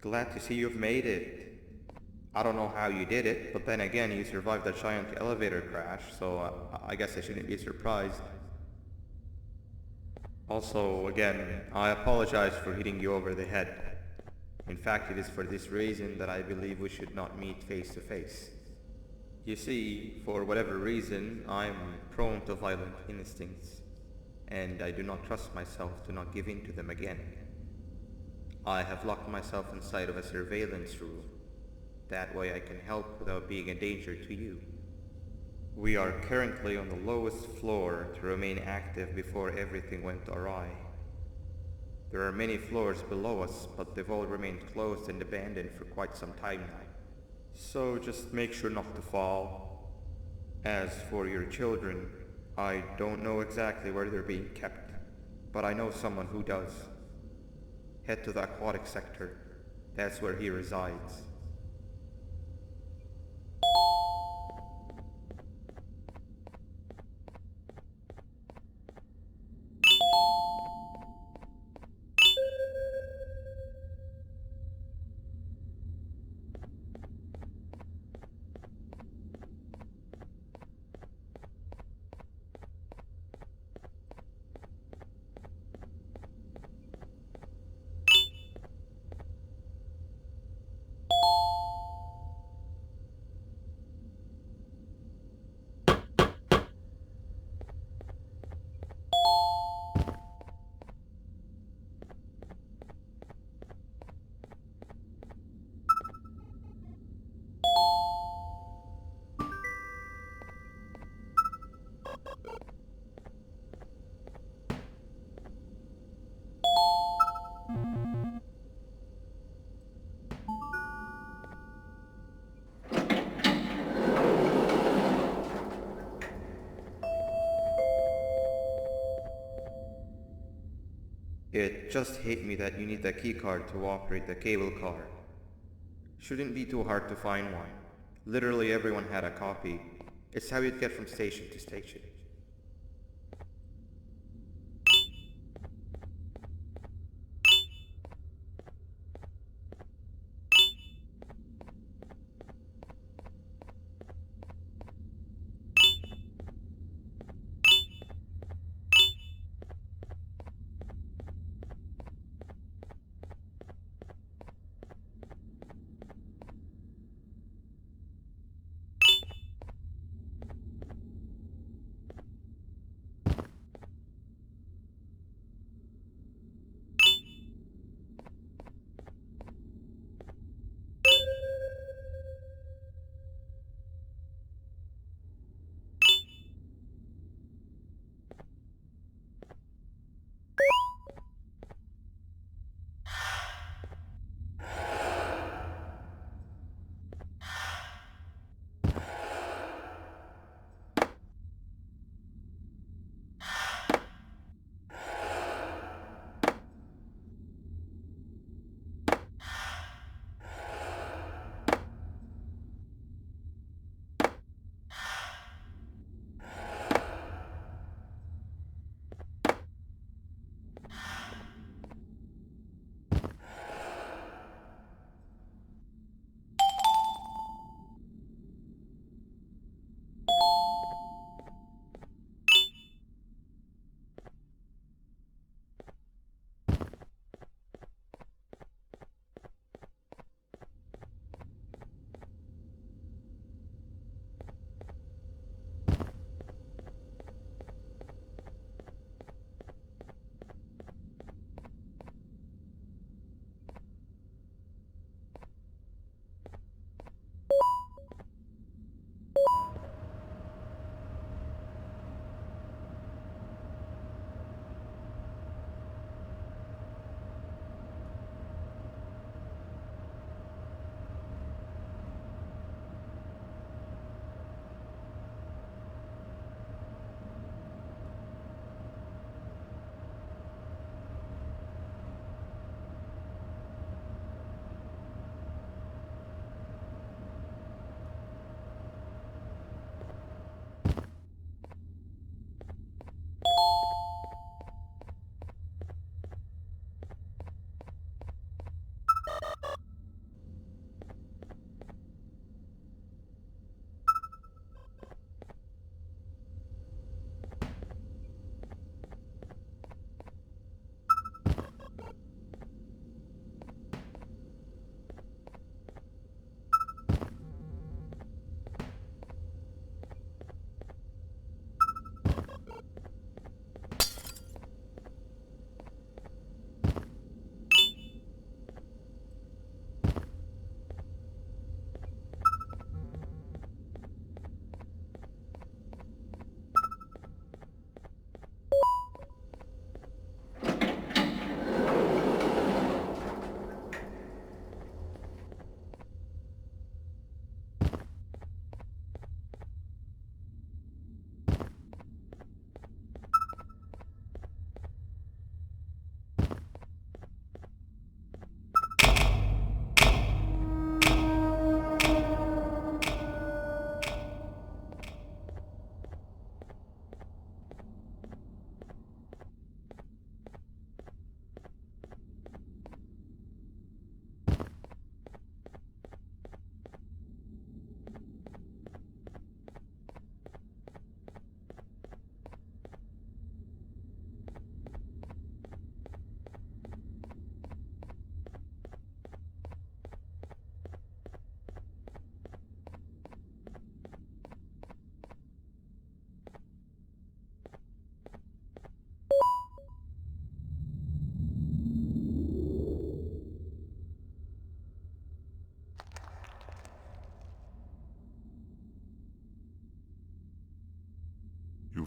Glad to see you've made it. I don't know how you did it, but then again, you survived a giant elevator crash, so I guess I shouldn't be surprised. Also, again, I apologize for hitting you over the head. In fact, it is for this reason that I believe we should not meet face to face. You see, for whatever reason, I am prone to violent instincts, and I do not trust myself to not give in to them again. I have locked myself inside of a surveillance room. That way I can help without being a danger to you. We are currently on the lowest floor to remain active before everything went awry. There are many floors below us, but they've all remained closed and abandoned for quite some time now. So just make sure not to fall. As for your children, I don't know exactly where they're being kept, but I know someone who does. Head to the aquatic sector. That's where he resides. It just hit me that you need the keycard to operate the cable car. Shouldn't be too hard to find one. Literally everyone had a copy. It's how you'd get from station to station.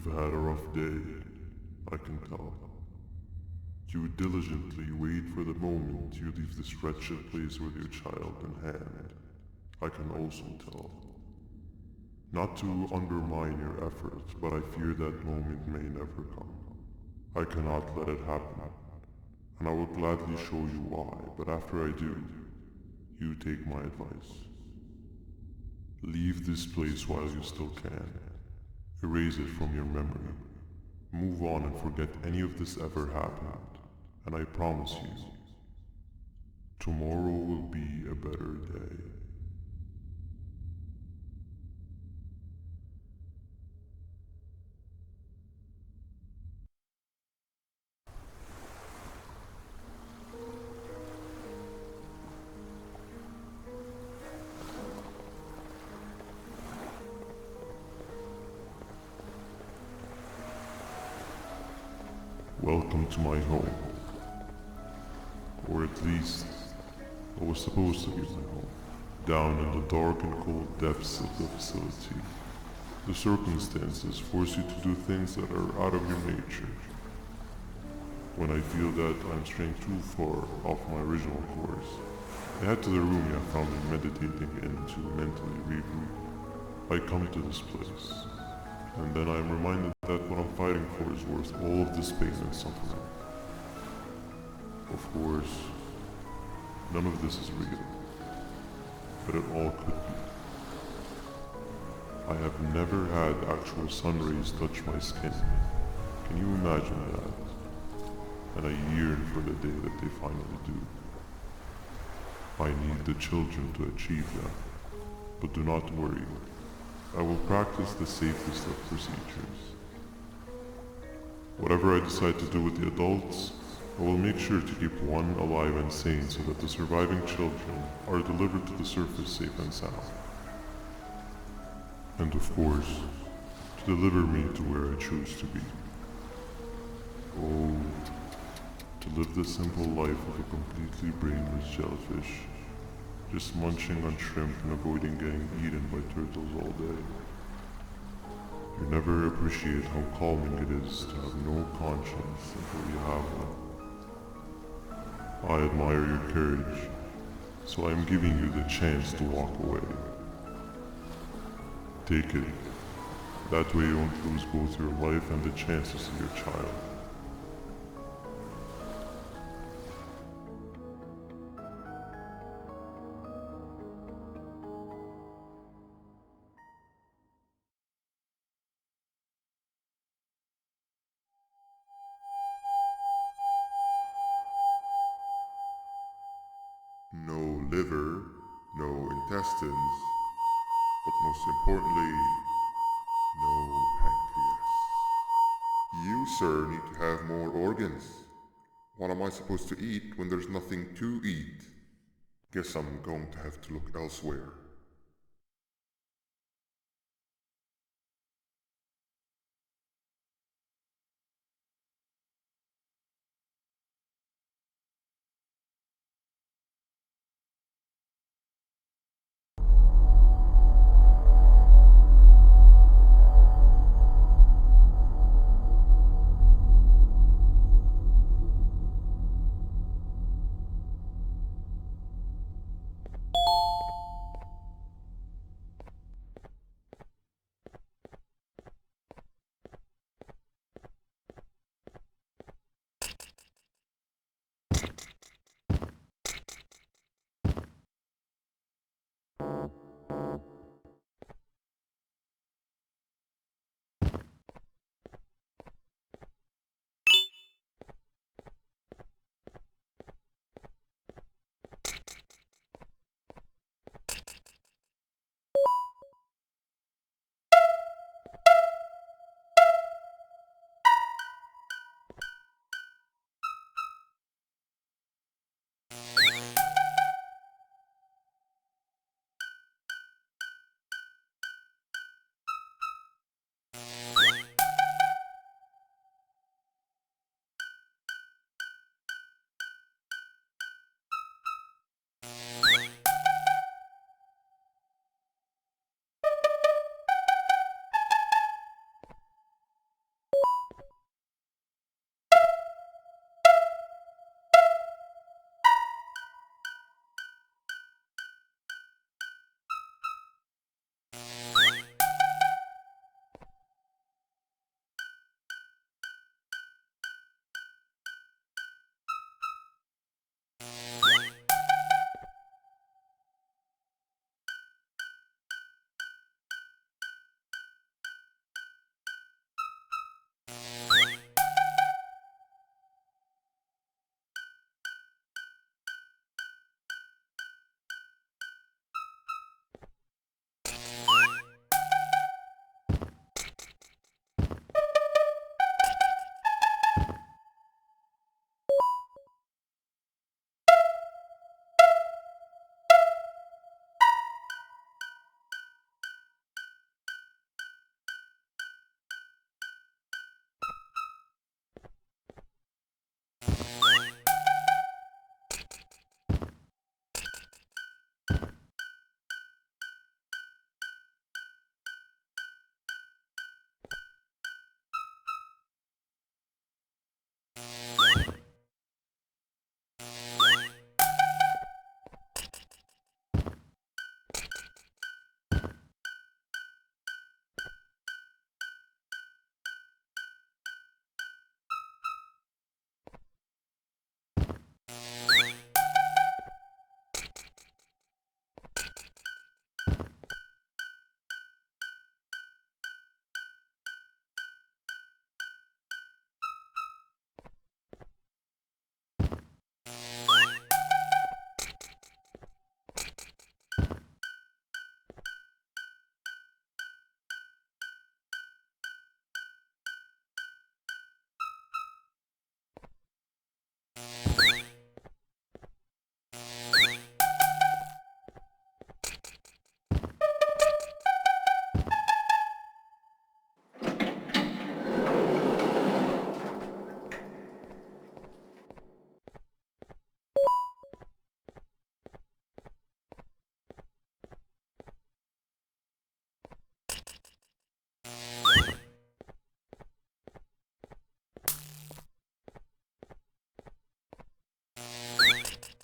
You've had a rough day, I can tell. You diligently wait for the moment you leave this wretched place with your child in hand. I can also tell. Not to undermine your efforts, but I fear that moment may never come. I cannot let it happen, and I will gladly show you why, but after I do, you take my advice. Leave this place while you still can. Erase it from your memory. Move on and forget any of this ever happened, and I promise you, tomorrow will be a better day. Welcome to my home. Or at least, what was supposed to be my home. Down in the dark and cold depths of the facility, the circumstances force you to do things that are out of your nature. When I feel that I'm straying too far off my original course, I head to the room I found me meditating in to mentally regroup. I come to this place, and then I am reminded that what I'm fighting for is worth all of this pain and suffering. Of course, none of this is real, but it all could be. I have never had actual sun rays touch my skin. Can you imagine that? And I yearn for the day that they finally do. I need the children to achieve that, but do not worry. I will practice the safest of procedures. Whatever I decide to do with the adults, I will make sure to keep one alive and sane so that the surviving children are delivered to the surface safe and sound. And of course, to deliver me to where I choose to be. Oh, to live the simple life of a completely brainless jellyfish, just munching on shrimp and avoiding getting eaten by turtles all day. You never appreciate how calming it is to have no conscience until you have one. I admire your courage, so I am giving you the chance to walk away. Take it. That way you won't lose both your life and the chances of your child. No liver, no intestines, but most importantly, no pancreas. You, sir, need to have more organs. What am I supposed to eat when there's nothing to eat? Guess I'm going to have to look elsewhere.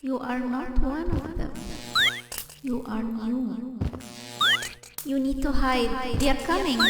You are not one of them. You are new. You need to hide. They are coming.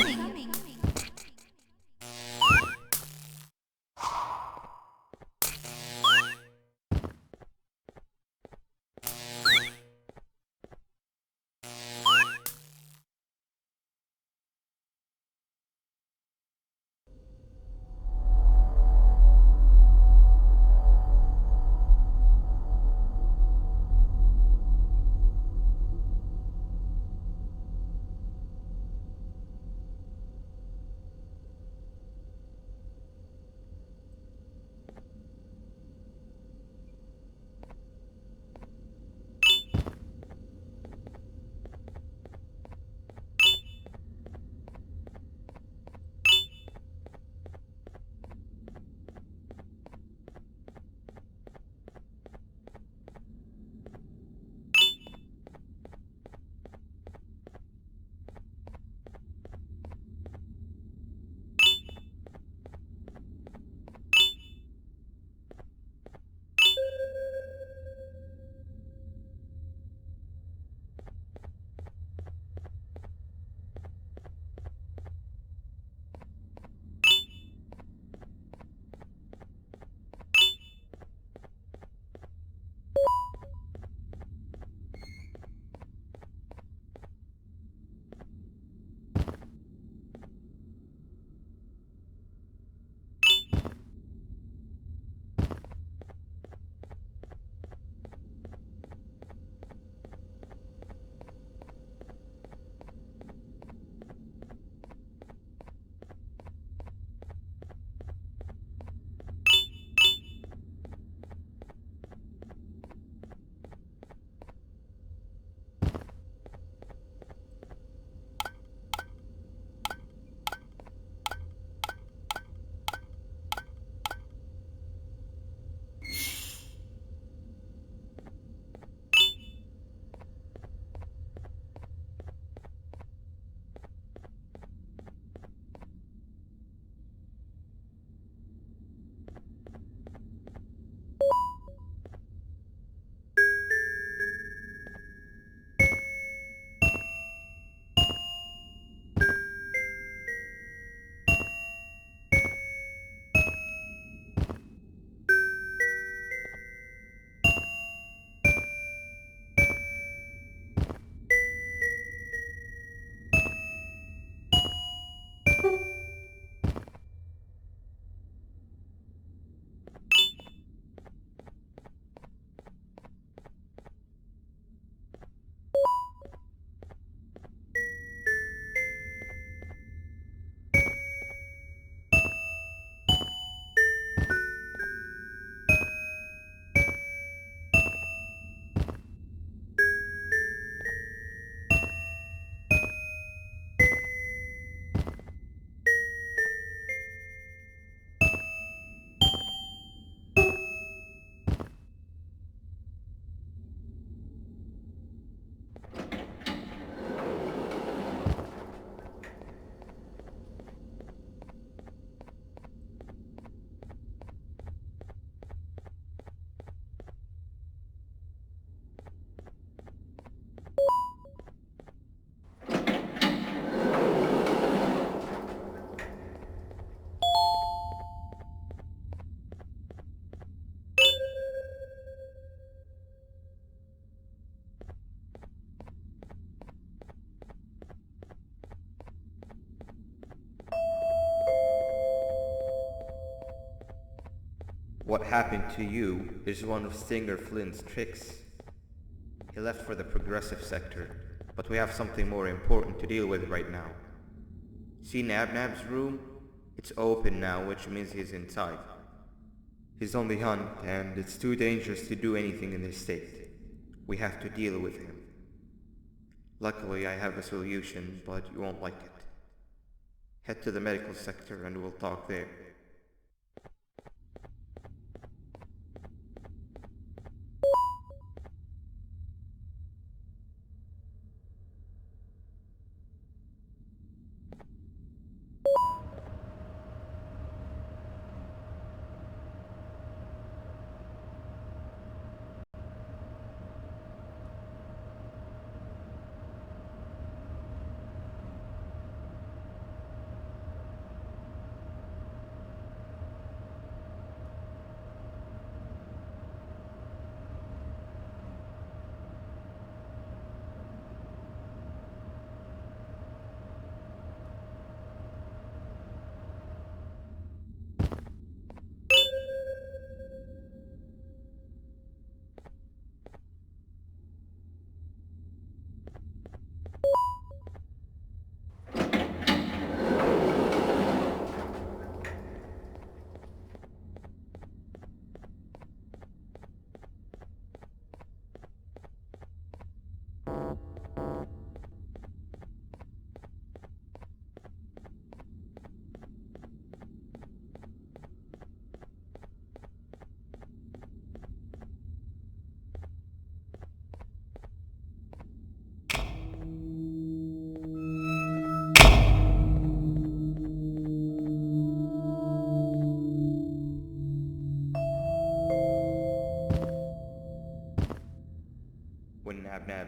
What happened to you is one of Stinger Flynn's tricks. He left for the progressive sector, but we have something more important to deal with right now. See Nabnab's room? It's open now, which means he's inside. He's on the hunt, and it's too dangerous to do anything in this state. We have to deal with him. Luckily, I have a solution, but you won't like it. Head to the medical sector and we'll talk there.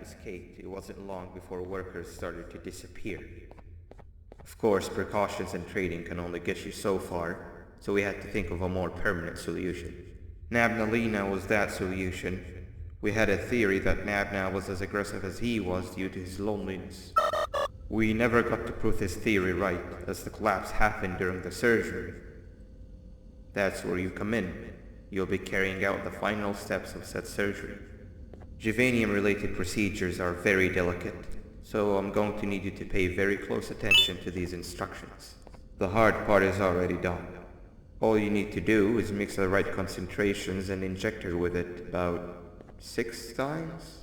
Nab escaped, it wasn't long before workers started to disappear. Of course, precautions and trading can only get you so far, so we had to think of a more permanent solution. Nabnalina was that solution. We had a theory that Nabna was as aggressive as he was due to his loneliness. We never got to prove this theory right, as the collapse happened during the surgery. That's where you come in. You'll be carrying out the final steps of said surgery. Juvanium-related procedures are very delicate, so I'm going to need you to pay very close attention to these instructions. The hard part is already done. All you need to do is mix the right concentrations and inject her with it about 6 times?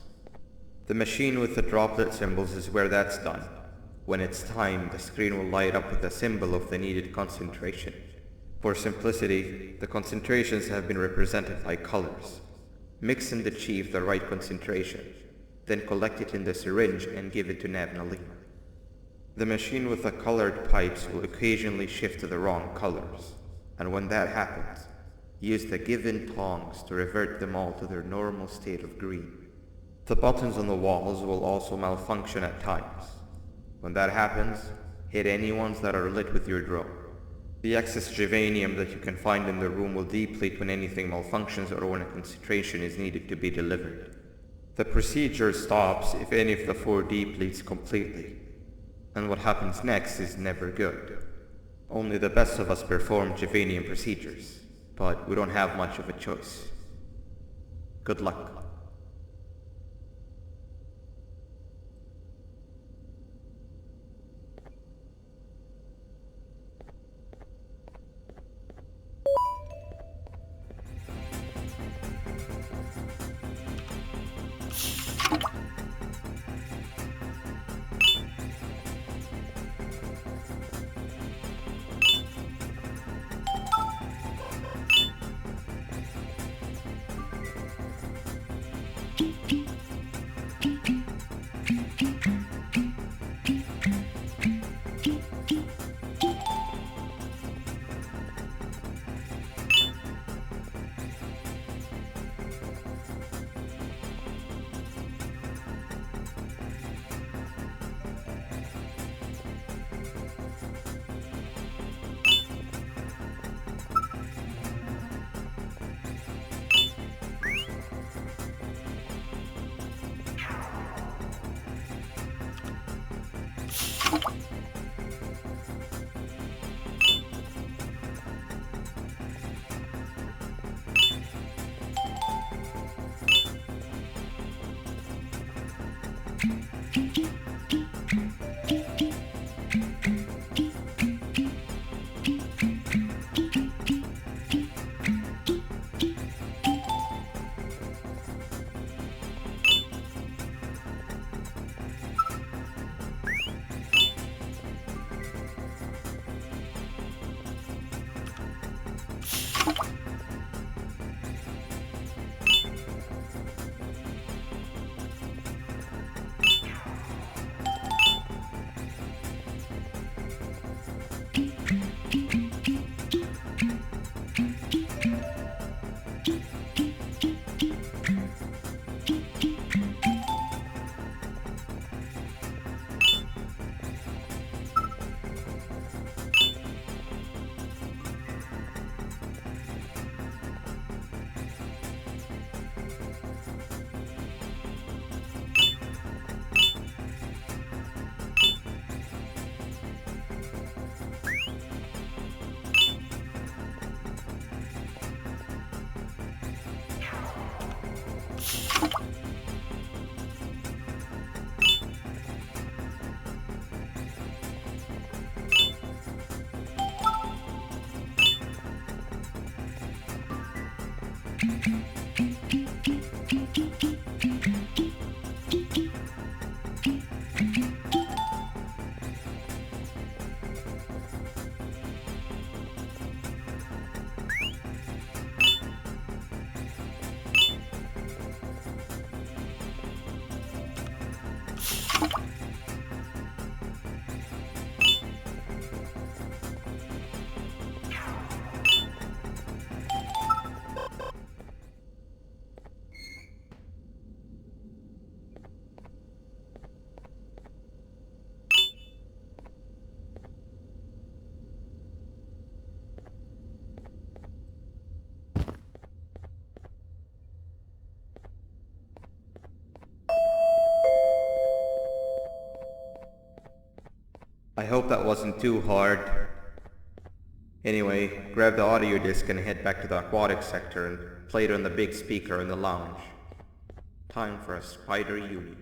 The machine with the droplet symbols is where that's done. When it's time, the screen will light up with a symbol of the needed concentration. For simplicity, the concentrations have been represented by colors. Mix and achieve the right concentration, then collect it in the syringe and give it to Nabnalina. The machine with the colored pipes will occasionally shift to the wrong colors, and when that happens, use the given tongs to revert them all to their normal state of green. The buttons on the walls will also malfunction at times. When that happens, hit any ones that are lit with your drone. The excess juvanium that you can find in the room will deplete when anything malfunctions or when a concentration is needed to be delivered. The procedure stops if any of the 4 depletes completely, and what happens next is never good. Only the best of us perform juvanium procedures, but we don't have much of a choice. Good luck. I hope that wasn't too hard. Anyway, grab the audio disc and head back to the aquatic sector and play it on the big speaker in the lounge. Time for a spider uni.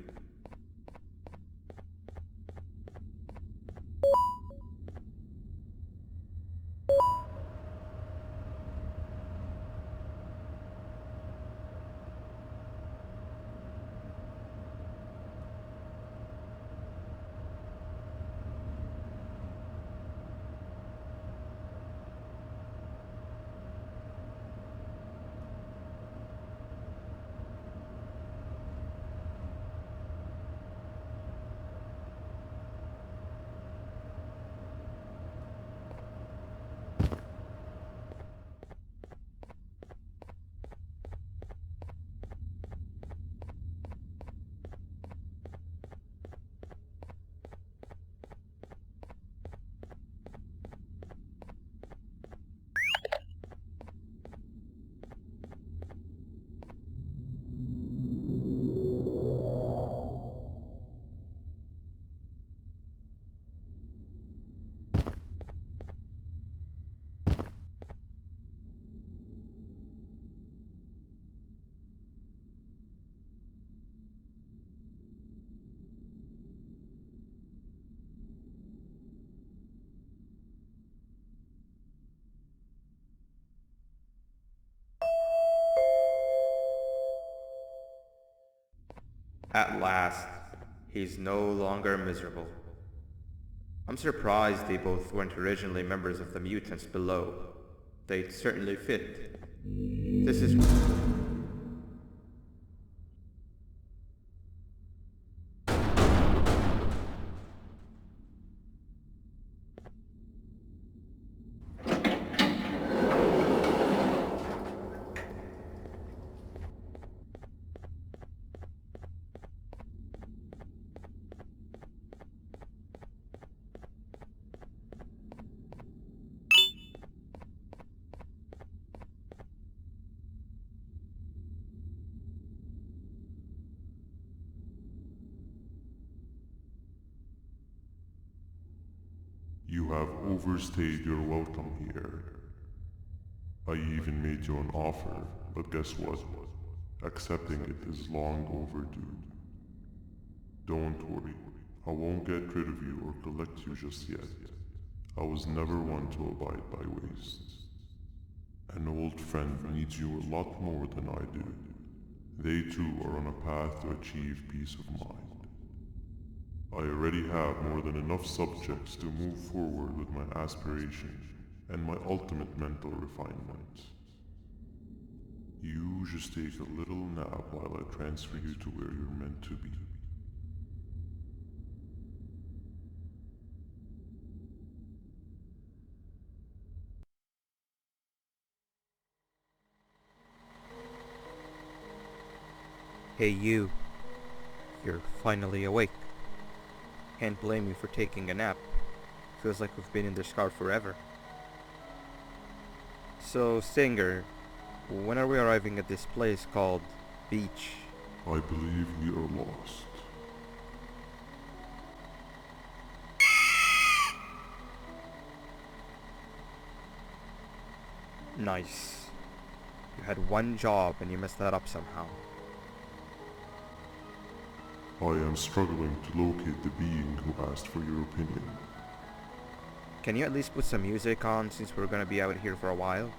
At last, he's no longer miserable. I'm surprised they both weren't originally members of the mutants below. They'd certainly fit. This is... You have overstayed your welcome here. I even made you an offer, but guess what? Accepting it is long overdue. Don't worry, I won't get rid of you or collect you just yet. I was never one to abide by wastes. An old friend needs you a lot more than I do. They too are on a path to achieve peace of mind. I already have more than enough subjects to move forward with my aspiration and my ultimate mental refinement. You just take a little nap while I transfer you to where you're meant to be. Hey you. You're finally awake. Can't blame you for taking a nap. Feels like we've been in this car forever. So, Singer, when are we arriving at this place called Beach? I believe we are lost. Nice. You had one job and you messed that up somehow. I am struggling to locate the being who asked for your opinion. Can you at least put some music on since we're gonna be out here for a while?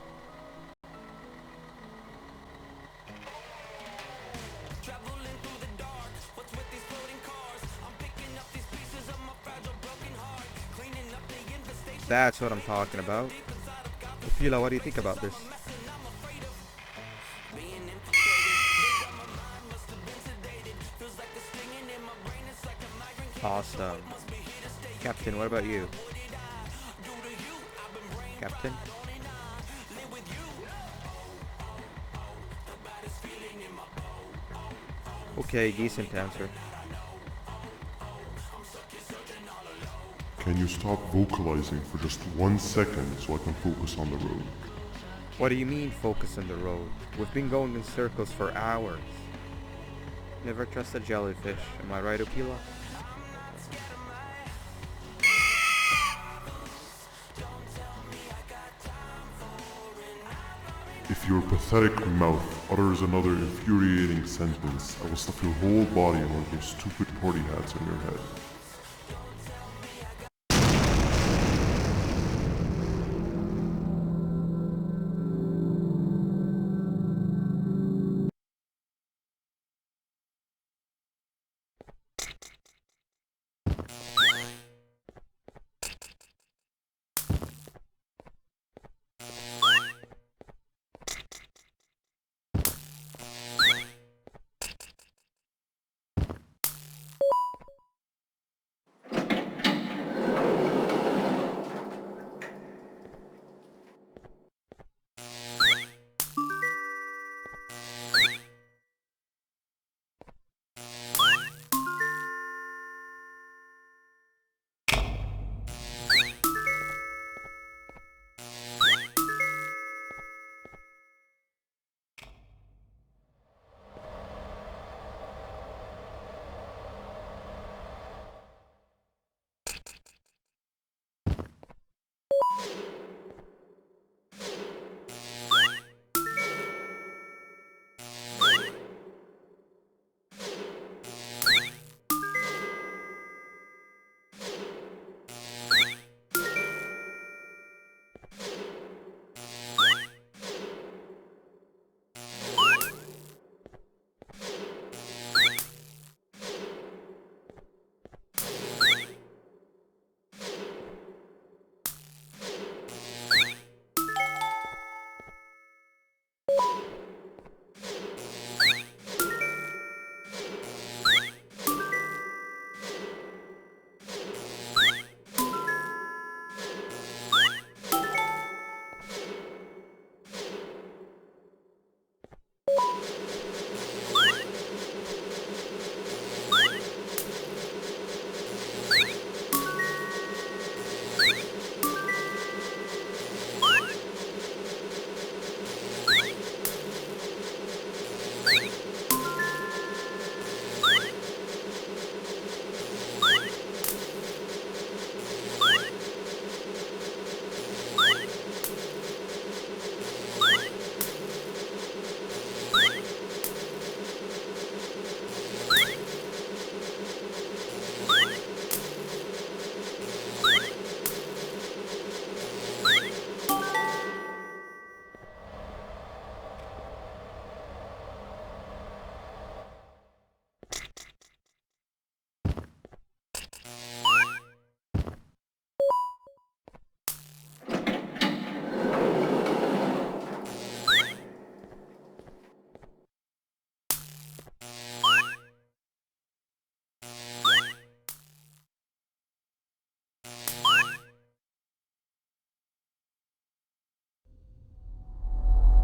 That's what I'm talking about. Opila, what do you think about this? Awesome. Captain, what about you? Captain? Okay, decent answer. Can you stop vocalizing for just 1 second so I can focus on the road? What do you mean focus on the road? We've been going in circles for hours. Never trust a jellyfish, am I right, Opila? If your pathetic mouth utters another infuriating sentence, I will stuff your whole body in one of those stupid party hats on your head.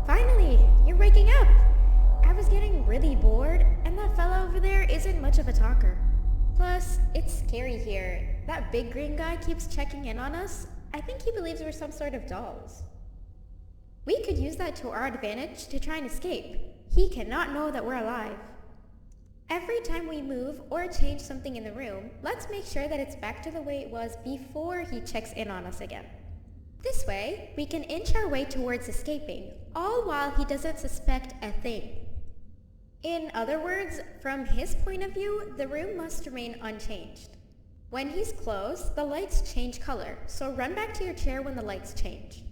Finally, you're waking up! I was getting really bored, and that fella over there isn't much of a talker. Plus, it's scary here. That big green guy keeps checking in on us. I think he believes we're some sort of dolls. We could use that to our advantage to try and escape. He cannot know that we're alive. Every time we move or change something in the room, let's make sure that it's back to the way it was before he checks in on us again. This way, we can inch our way towards escaping, all while he doesn't suspect a thing. In other words, from his point of view, the room must remain unchanged. When he's close, the lights change color, so run back to your chair when the lights change.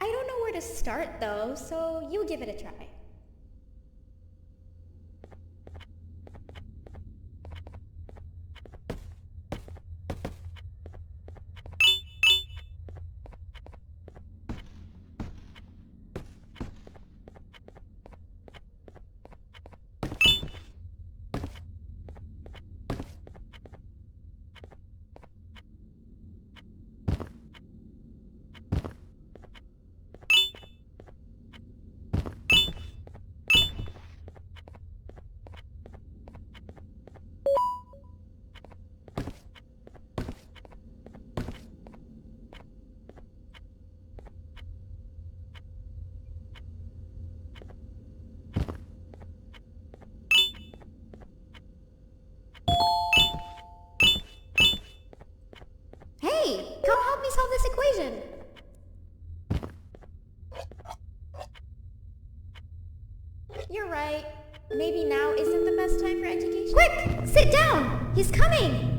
I don't know where to start though, so you give it a try. Hey, come help me solve this equation! maybe now isn't the best time for education? Quick! Sit down! He's coming!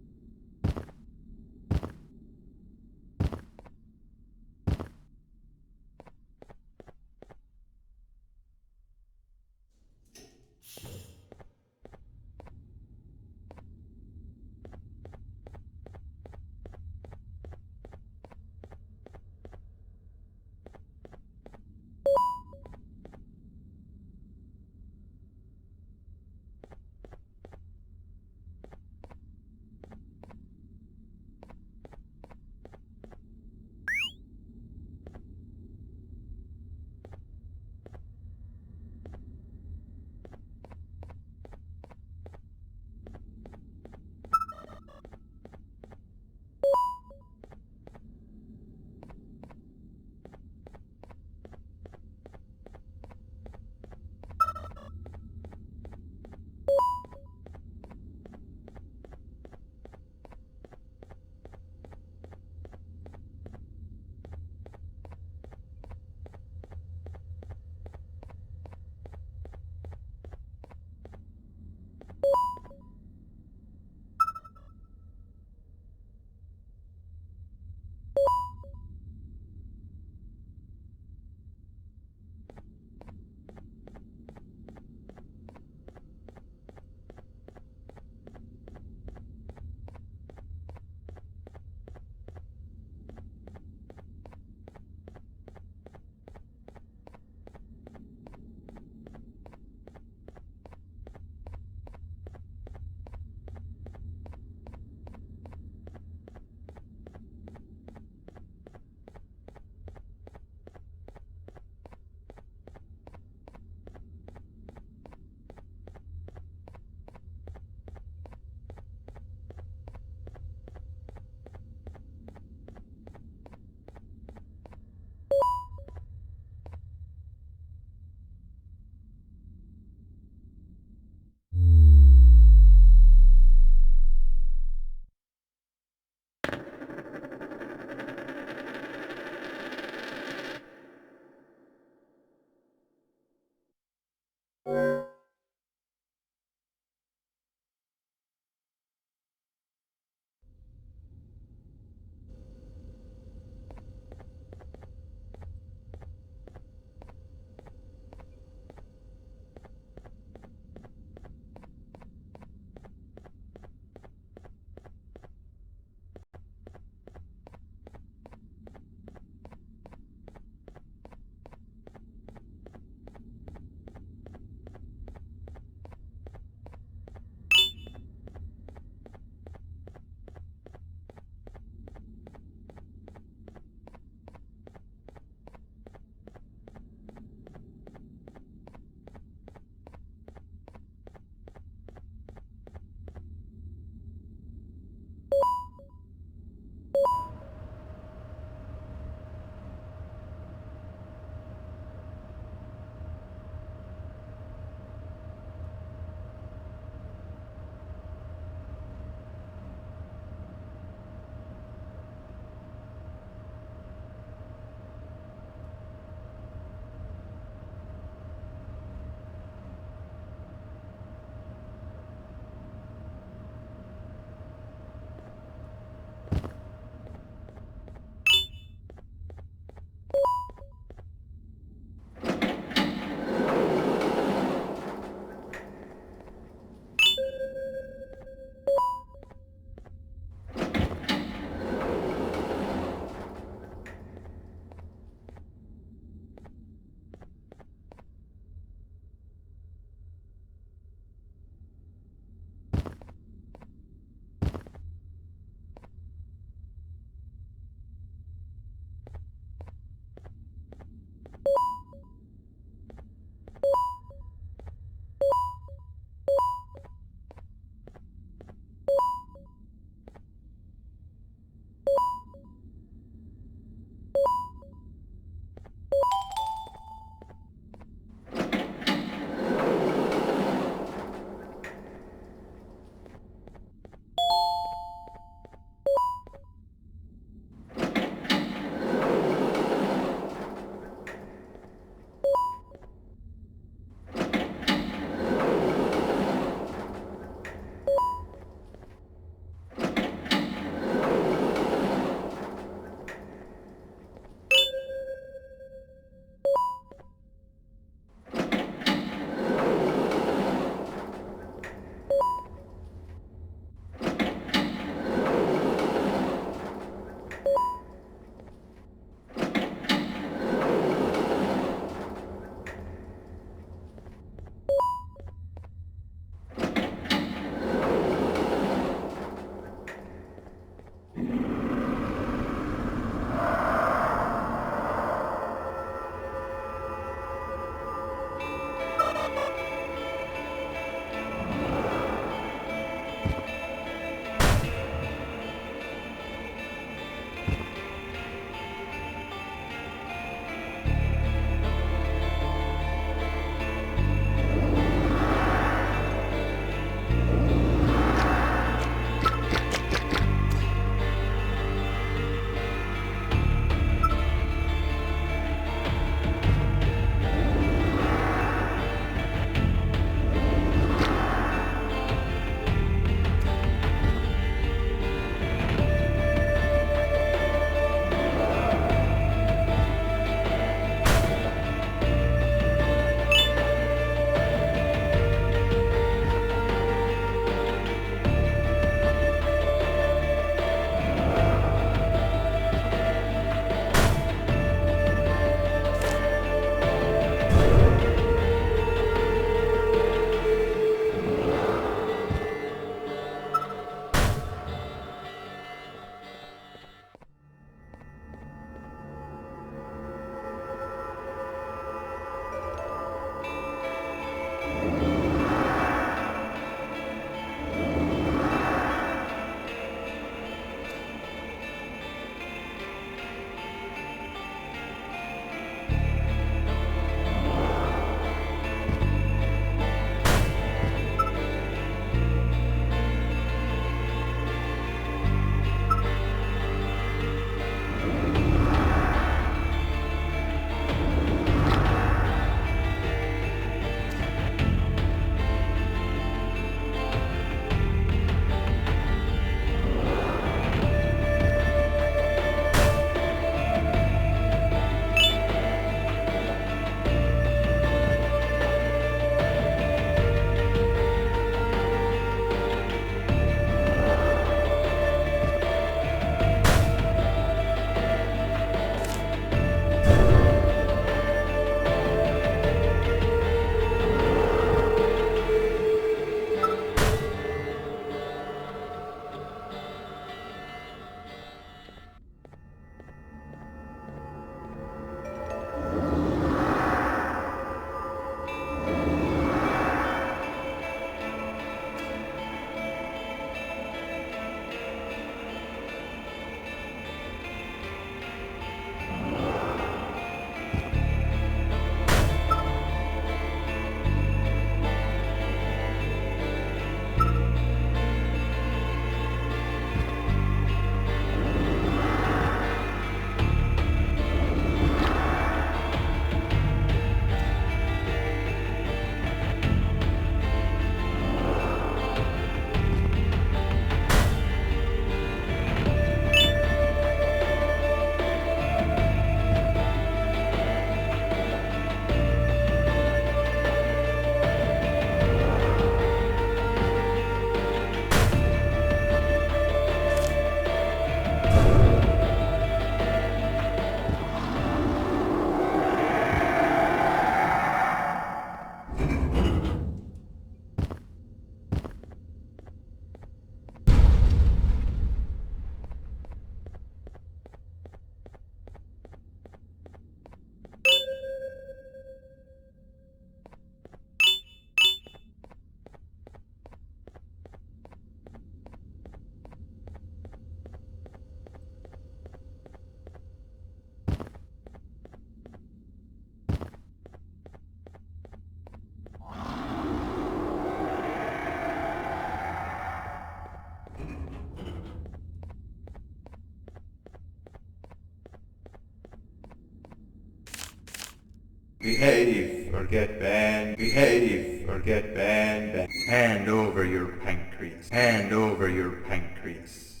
Behave or get banned. Behave or get banned. Hand over your pancreas. Hand over your pancreas.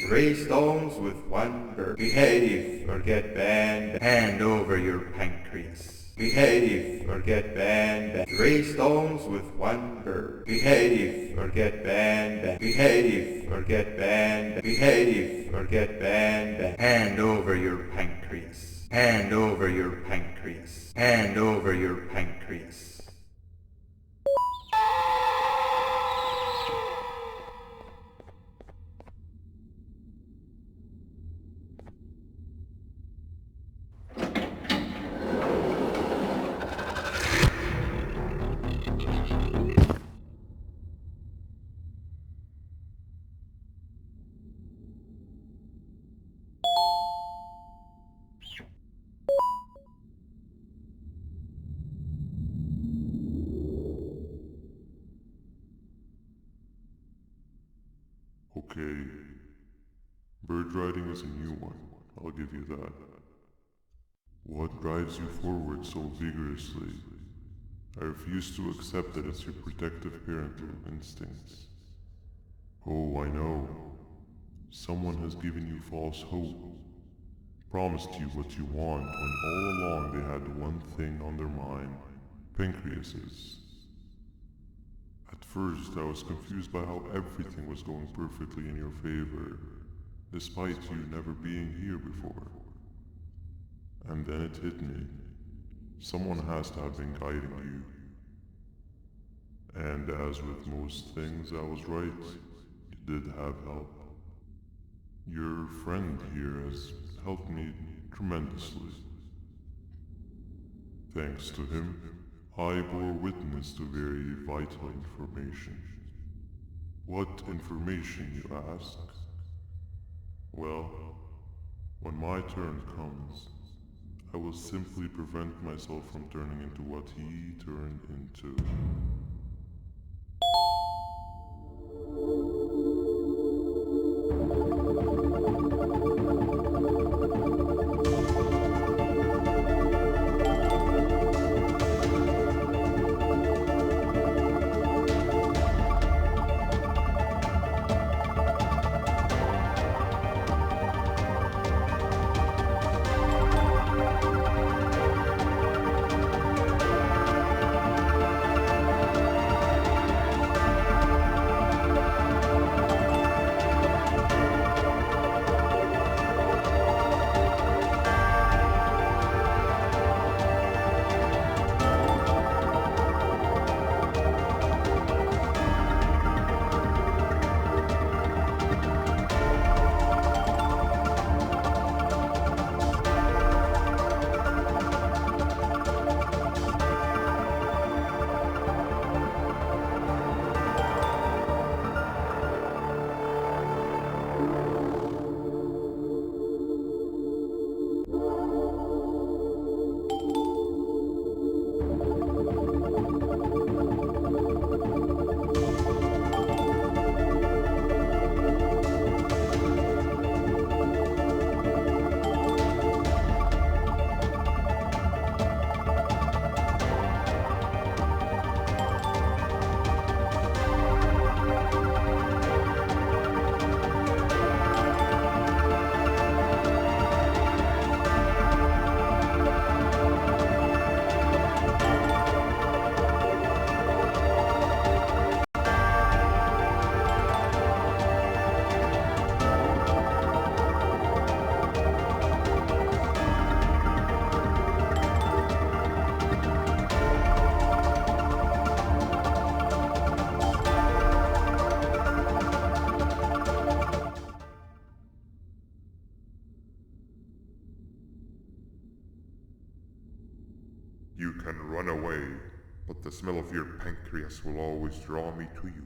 3 stones with 1 bird. Behave or get banned. Hand over your pancreas. Behave or get banned. 3 stones with 1 bird. Behave or get banned. Behave or get banned. Behave or get banned. Hand over your pancreas. Hand over your pancreas. Hand over your pancreas. Okay. Bird riding is a new one, I'll give you that. What drives you forward so vigorously? I refuse to accept that it's your protective parental instincts. Oh, I know. Someone has given you false hope. Promised you what you want when all along they had one thing on their mind. Pancreases. At first, I was confused by how everything was going perfectly in your favor, despite you never being here before. And then it hit me. Someone has to have been guiding you. And as with most things, I was right. You did have help. Your friend here has helped me tremendously. Thanks to him, I bore witness to very vital information. What information, you ask? Well, when my turn comes, I will simply prevent myself from turning into what he turned into. You can run away, but the smell of your pancreas will always draw me to you.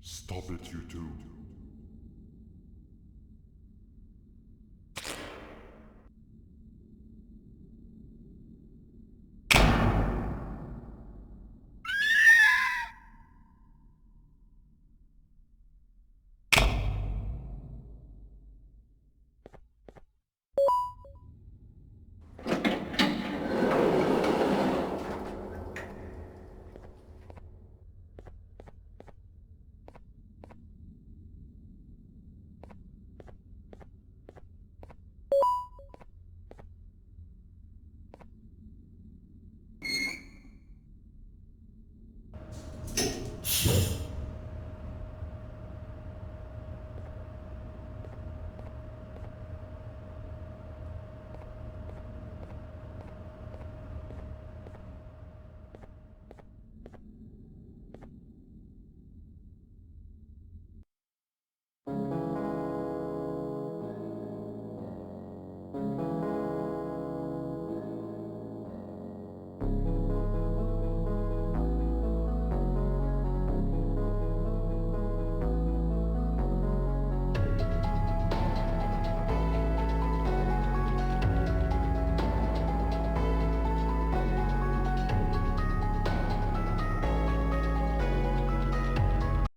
Stop it, you two.